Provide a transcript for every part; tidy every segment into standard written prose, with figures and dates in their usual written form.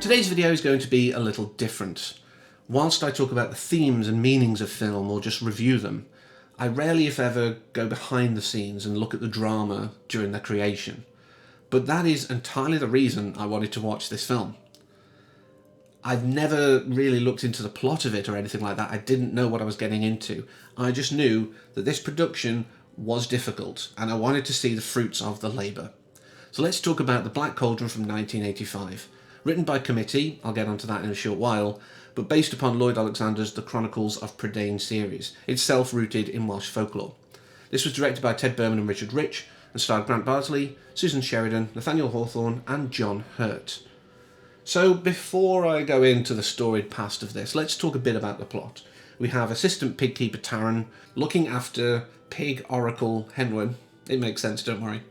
Today's video is going to be a little different. Whilst I talk about the themes and meanings of film or just review them, I rarely if ever go behind the scenes and look at the drama during their creation. But that is entirely the reason I wanted to watch this film. I've never really looked into the plot of it or anything like that. I didn't know what I was getting into. I just knew that this production was difficult and I wanted to see the fruits of the labour. So let's talk about The Black Cauldron from 1985. Written by committee, I'll get onto that in a short while, but based upon Lloyd Alexander's The Chronicles of Prydain series, itself rooted in Welsh folklore. This was directed by Ted Berman and Richard Rich, and starred Grant Bartley, Susan Sheridan, Nathaniel Hawthorne and John Hurt. So before I go into the storied past of this, let's talk a bit about the plot. We have assistant pigkeeper Taran looking after pig oracle Henwen, it makes sense, don't worry,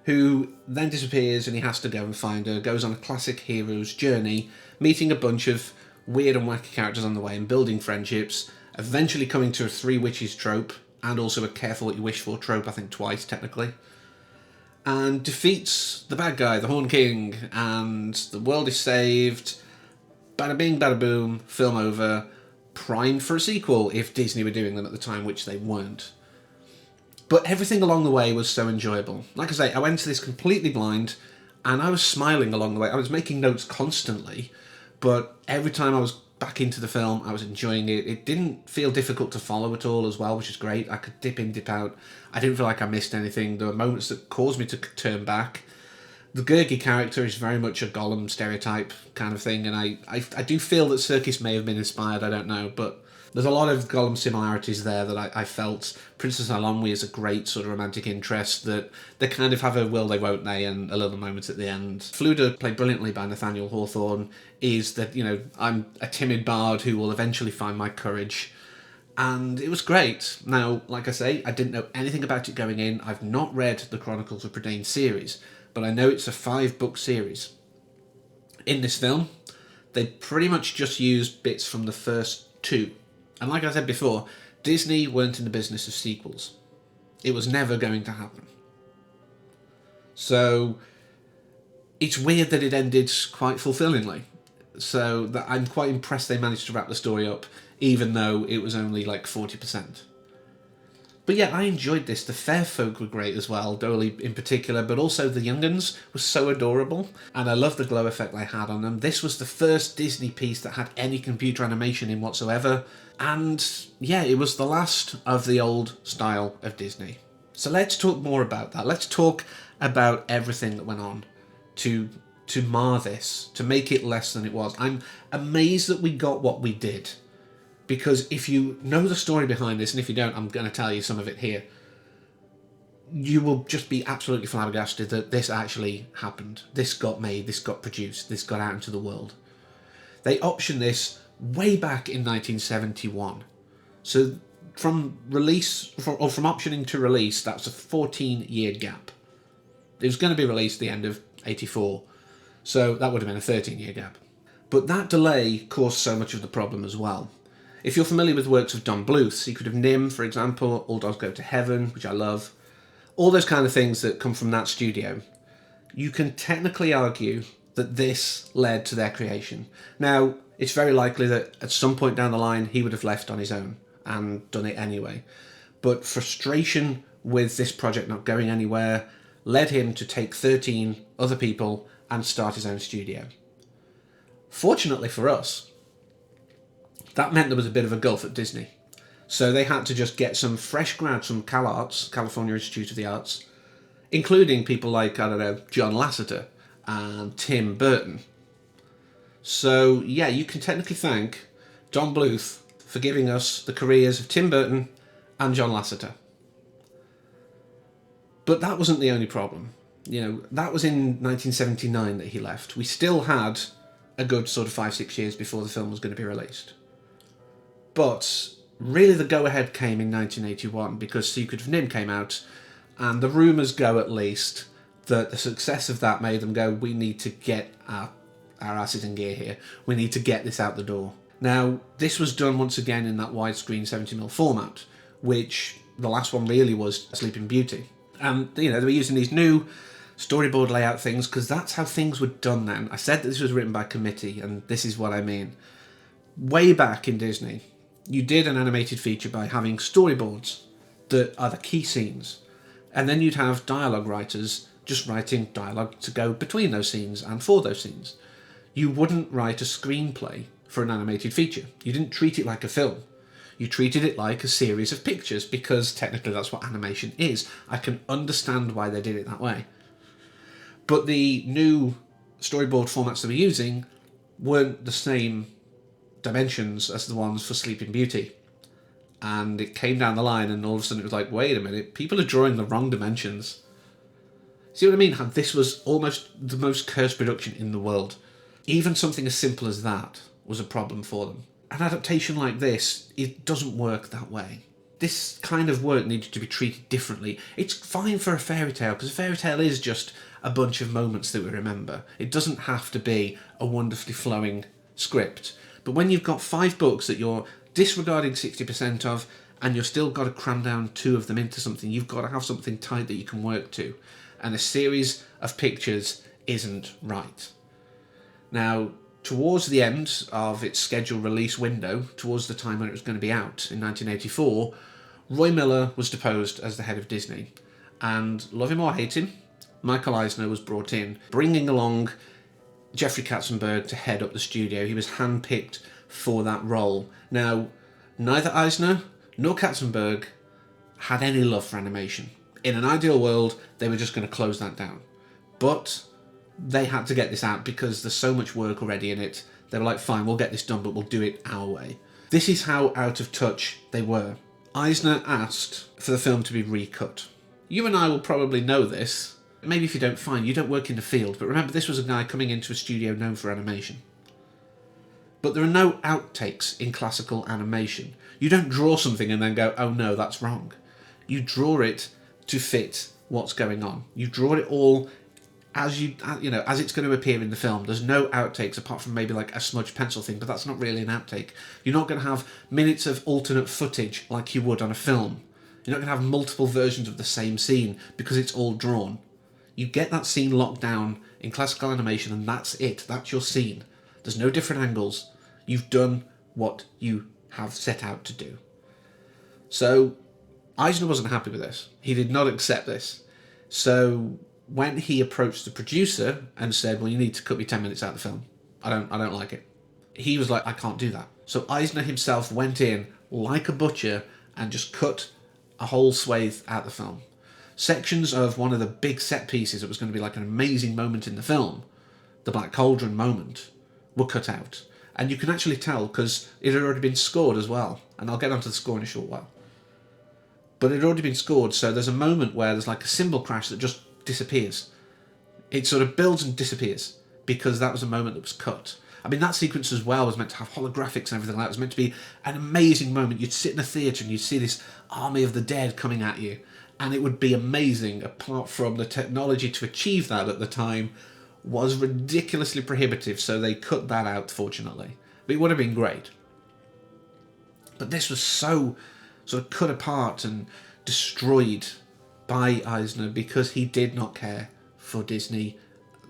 who then disappears and he has to go and find her, goes on a classic hero's journey, meeting a bunch of weird and wacky characters on the way and building friendships, eventually coming to a three witches trope, and also a careful what you wish for trope, I think twice technically, and defeats the bad guy, the Horn King, and the world is saved, bada bing, bada boom, film over, primed for a sequel if Disney were doing them at the time, which they weren't. But everything along the way was so enjoyable. Like I say, I went to this completely blind, and I was smiling along the way. I was making notes constantly, but every time I was back into the film, I was enjoying it. It didn't feel difficult to follow at all as well, which is great. I could dip in, dip out. I didn't feel like I missed anything. There were moments that caused me to turn back. The Gurgi character is very much a Gollum stereotype kind of thing, and I do feel that Serkis may have been inspired, I don't know, but there's a lot of Gollum similarities there that I felt. Princess Alonwi is a great sort of romantic interest that they kind of have a will they won't they and a little moment at the end. Fluda, played brilliantly by Nathaniel Hawthorne, is that, you know, I'm a timid bard who will eventually find my courage. And it was great. Now, like I say, I didn't know anything about it going in. I've not read the Chronicles of Prydain series, but I know it's a 5-book series. In this film, they pretty much just used bits from the first 2. And like I said before, Disney weren't in the business of sequels. It was never going to happen. So it's weird that it ended quite fulfillingly. So that I'm quite impressed they managed to wrap the story up, even though it was only like 40%. But yeah, I enjoyed this. The fair folk were great as well, Dolly in particular, but also the young'uns were so adorable, and I loved the glow effect they had on them. This was the first Disney piece that had any computer animation in whatsoever, and yeah, it was the last of the old style of Disney. So let's talk more about that. Let's talk about everything that went on to mar this, to make it less than it was. I'm amazed that we got what we did. Because if you know the story behind this, and if you don't, I'm going to tell you some of it here, you will just be absolutely flabbergasted that this actually happened. This got made, this got produced, this got out into the world. They optioned this way back in 1971. So from optioning to release, that's a 14-year gap. It was going to be released at the end of 84, so that would have been a 13-year gap. But that delay caused so much of the problem as well. If you're familiar with works of Don Bluth, Secret of Nim, for example, All Dogs Go to Heaven, which I love, all those kind of things that come from that studio, you can technically argue that this led to their creation. Now, it's very likely that at some point down the line, he would have left on his own and done it anyway. But frustration with this project not going anywhere led him to take 13 other people and start his own studio. Fortunately for us, that meant there was a bit of a gulf at Disney. So they had to just get some fresh grads from CalArts, California Institute of the Arts, including people like, I don't know, John Lasseter and Tim Burton. So yeah, you can technically thank Don Bluth for giving us the careers of Tim Burton and John Lasseter. But that wasn't the only problem. You know, that was in 1979 that he left. We still had a good sort of 5-6 years before the film was going to be released. But really the go-ahead came in 1981 because Secret of Nim came out, and the rumours go at least that the success of that made them go, we need to get our asses in gear here. We need to get this out the door. Now, this was done once again in that widescreen 70mm format, which the last one really was Sleeping Beauty. And, you know, they were using these new storyboard layout things, because that's how things were done then. I said that this was written by committee, and this is what I mean. Way back in Disney, you did an animated feature by having storyboards that are the key scenes, and then you'd have dialogue writers just writing dialogue to go between those scenes and for those scenes. You wouldn't write a screenplay for an animated feature. You didn't treat it like a film. You treated it like a series of pictures, because technically that's what animation is. I can understand why they did it that way. But the new storyboard formats they were using weren't the same dimensions as the ones for Sleeping Beauty. And it came down the line, and all of a sudden it was like, wait a minute, people are drawing the wrong dimensions. See what I mean? How this was almost the most cursed production in the world. Even something as simple as that was a problem for them. An adaptation like this, it doesn't work that way. This kind of work needed to be treated differently. It's fine for a fairy tale, because a fairy tale is just a bunch of moments that we remember. It doesn't have to be a wonderfully flowing script. But when you've got 5 books that you're disregarding 60% of, and you've still got to cram down 2 of them into something, you've got to have something tight that you can work to. And a series of pictures isn't right. Now, towards the end of its scheduled release window, towards the time when it was going to be out in 1984, Roy Miller was deposed as the head of Disney. And love him or hate him, Michael Eisner was brought in, bringing along Jeffrey Katzenberg to head up the studio. He was handpicked for that role. Now, neither Eisner nor Katzenberg had any love for animation. In an ideal world, they were just going to close that down. But they had to get this out because there's so much work already in it. They were like, fine, we'll get this done, but we'll do it our way. This is how out of touch they were. Eisner asked for the film to be recut. You and I will probably know this. Maybe if you don't find, you don't work in the field, but remember, this was a guy coming into a studio known for animation. But there are no outtakes in classical animation. You don't draw something and then go, oh no, that's wrong. You draw it to fit what's going on. You draw it all as as it's going to appear in the film. There's no outtakes apart from maybe like a smudge pencil thing, but that's not really an outtake. You're not going to have minutes of alternate footage like you would on a film. You're not going to have multiple versions of the same scene because it's all drawn. You get that scene locked down in classical animation, and that's it. That's your scene. There's no different angles. You've done what you have set out to do. So Eisner wasn't happy with this. He did not accept this. So when he approached the producer and said, well, you need to cut me 10 minutes out of the film. I don't like it. He was like, I can't do that. So Eisner himself went in like a butcher and just cut a whole swathe out of the film. Sections of one of the big set pieces that was going to be like an amazing moment in the film, the Black Cauldron moment, were cut out. And you can actually tell because it had already been scored as well. And I'll get onto the score in a short while. But it had already been scored, so there's a moment where there's like a cymbal crash that just disappears. It sort of builds and disappears because that was a moment that was cut. I mean, that sequence as well was meant to have holographics and everything like that. It was meant to be an amazing moment. You'd sit in a theatre and you'd see this army of the dead coming at you, and it would be amazing, apart from the technology to achieve that at the time was ridiculously prohibitive, so they cut that out, fortunately. But it would have been great. But this was so sort of cut apart and destroyed by Eisner because he did not care for Disney,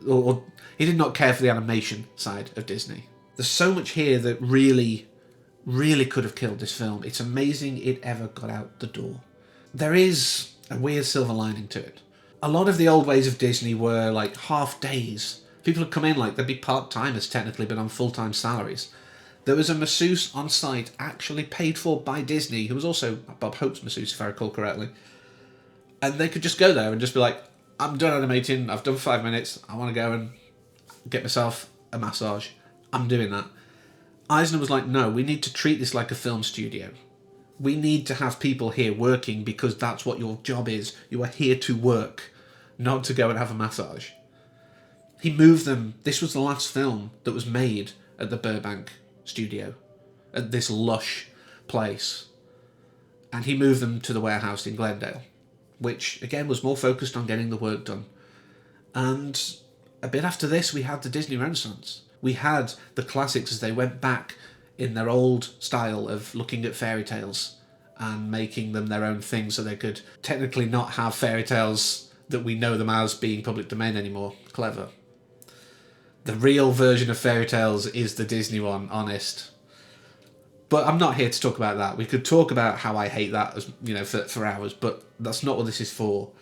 or he did not care for the animation side of Disney. There's so much here that really, really could have killed this film. It's amazing it ever got out the door. There is a weird silver lining to it. A lot of the old ways of Disney were like half days. People would come in like they'd be part-timers technically, but on full-time salaries. There was a masseuse on site actually paid for by Disney, who was also Bob Hope's masseuse, if I recall correctly. And they could just go there and just be like, I'm done animating, I've done 5 minutes, I want to go and get myself a massage. I'm doing that. Eisner was like, no, we need to treat this like a film studio. We need to have people here working because that's what your job is. You are here to work, not to go and have a massage. He moved them. This was the last film that was made at the Burbank studio, at this lush place. And he moved them to the warehouse in Glendale, which again was more focused on getting the work done. And a bit after this, we had the Disney Renaissance. We had the classics as they went back in their old style of looking at fairy tales and making them their own thing so they could technically not have fairy tales that we know them as being public domain anymore. Clever. The real version of fairy tales is the Disney one, honest. But I'm not here to talk about that. We could talk about how I hate that, as you know, for hours, but that's not what this is for.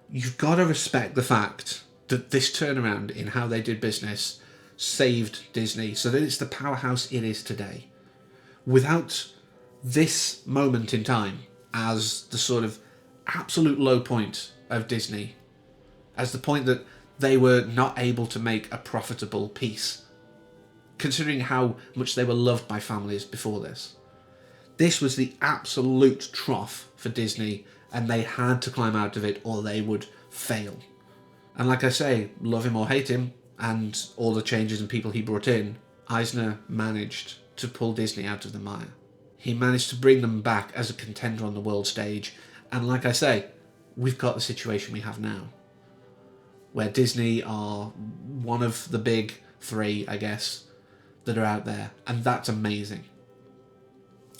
You've got to respect the fact that this turnaround in how they did business saved Disney so that it's the powerhouse it is today. Without this moment in time as the sort of absolute low point of Disney, as the point that they were not able to make a profitable piece, considering how much they were loved by families before this. This was the absolute trough for Disney, and they had to climb out of it or they would fail. And like I say, love him or hate him, and all the changes and people he brought in, Eisner managed to pull Disney out of the mire. He managed to bring them back as a contender on the world stage, and like I say, we've got the situation we have now, where Disney are one of the big three, I guess, that are out there, and that's amazing.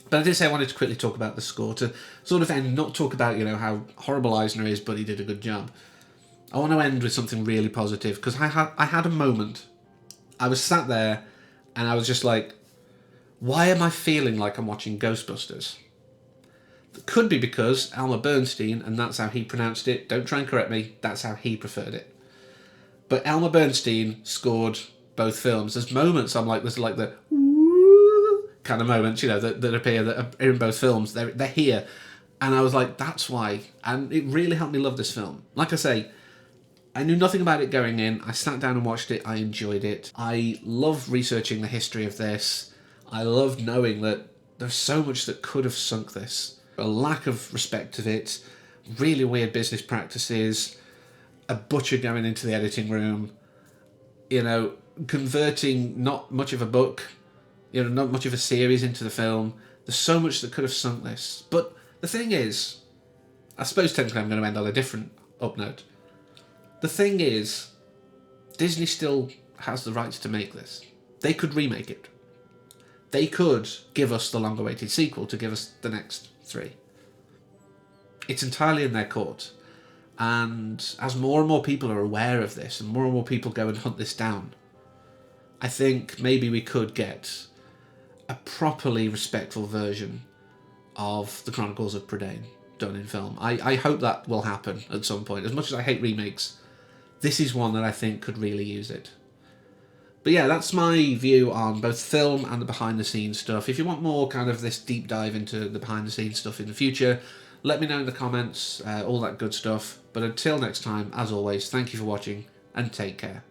But I did say I wanted to quickly talk about the score, to sort of end, not talk about, you know, how horrible Eisner is, but he did a good job. I want to end with something really positive, because I had a moment. I was sat there, and I was just like, why am I feeling like I'm watching Ghostbusters? It could be because Elmer Bernstein, and that's how he pronounced it, don't try and correct me, that's how he preferred it. But Elmer Bernstein scored both films. There's moments there's like the woo kind of moments, you know, that appear that are in both films. They're here. And I was like, that's why. And it really helped me love this film. Like I say, I knew nothing about it going in. I sat down and watched it. I enjoyed it. I love researching the history of this. I love knowing that there's so much that could have sunk this. A lack of respect of it, really weird business practices, a butcher going into the editing room, you know, converting not much of a book, you know, not much of a series into the film. There's so much that could have sunk this. But the thing is, I suppose technically I'm going to end on a different up note. The thing is, Disney still has the rights to make this. They could remake it. They could give us the long-awaited sequel to give us the next 3. It's entirely in their court. And as more and more people are aware of this, and more people go and hunt this down, I think maybe we could get a properly respectful version of the Chronicles of Prydain done in film. I hope that will happen at some point. As much as I hate remakes, this is one that I think could really use it. But yeah, that's my view on both film and the behind-the-scenes stuff. If you want more kind of this deep dive into the behind-the-scenes stuff in the future, let me know in the comments, all that good stuff. But until next time, as always, thank you for watching, and take care.